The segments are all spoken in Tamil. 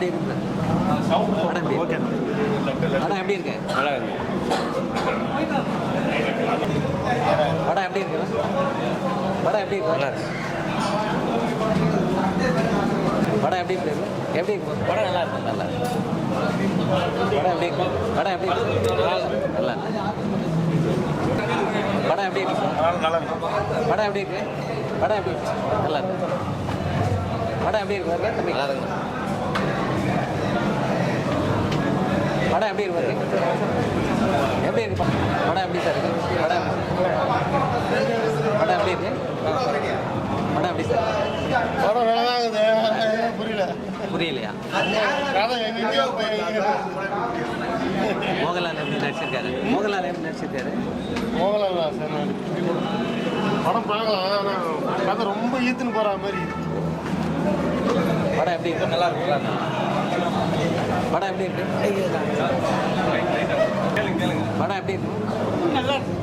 எப்படி இருக்கு? படம் எப்படி ஓகே. படம் எப்படி இருக்கு? நல்லா இருக்கு. படம் எப்படி இருக்கு? படம் எப்படி இருக்கு? நல்லா இருக்கு. படம் எப்படி இருக்கு? எப்படி இருக்கு? படம் நல்லா இருக்கு. நல்லா இருக்கு. படம் எப்படி இருக்கு? படம் எப்படி இருக்கு? நல்லா இருக்கு. படம் எப்படி இருக்கு? நல்லா இருக்கு. படம் எப்படி இருக்கு? படம் எப்படி இருக்கு? நல்லா இருக்கு. படம் எப்படி இருக்கு? தம்பி நல்லா இருக்கு. படம் எப்படி இருக்கு? எப்படி இருக்கு? படம் எப்படி சார் இருக்கு? படம் படம் எப்படி இருக்கு? படம் எப்படி சார்? படம் நல்லா தான் இருக்குது. புரியல. புரியலையா? கதை எங்கேயோ போய் மோகன்லால் எப்படி நடிச்சிருக்காரு? மோகன்லால் எப்படி நடிச்சிருக்காரு? மோகன்லால் தான் சார். படம் பார்க்கலாம். ஆனால் கதை ரொம்ப ஈத்துன்னு போகிற மாதிரி. படம் எப்படி இருக்கு? நல்லா இருக்கு. படம் எப்படி இருக்கு? படம் எப்படி இருக்கு? நல்லா இருக்கு.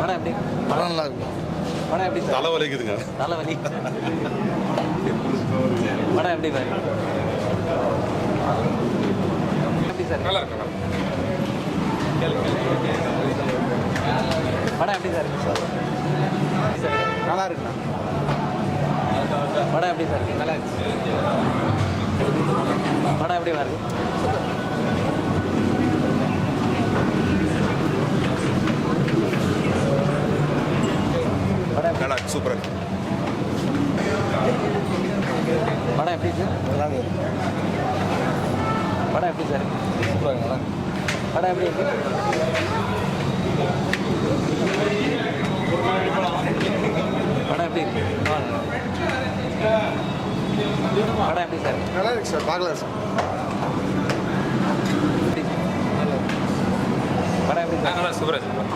படம் எப்படி இருக்கு? படம் நல்லா இருக்கு. படம் எப்படி சார்? தலைவலிக்குதுங்க. தலைவலி. படம் எப்படி பாரு? எப்படி சார்? நல்லா இருக்கு. படம் எப்படி சார் இருக்கு? நல்லா இருக்குண்ணா. படம் எப்படி சார் இருக்கு? நல்லா இருக்கு. படம் எப்படி வருது? படம் நல்லா இருக்கு. சூப்பராக இருக்கு. படம் எப்படி சார்? நல்லா இருக்கு. படம் எப்படி சார்? சூப்பராக இருக்கு. நல்லா இருக்கு. படம் எப்படி இருக்கு? படம் எப்படி இருக்கு? படம் எப்படி சார்? நல்லா இருக்கு சார். பார்க்கலாம் சார். எப்படி? படம் எப்படி சார்? நல்லா சூப்பராக இருக்கு.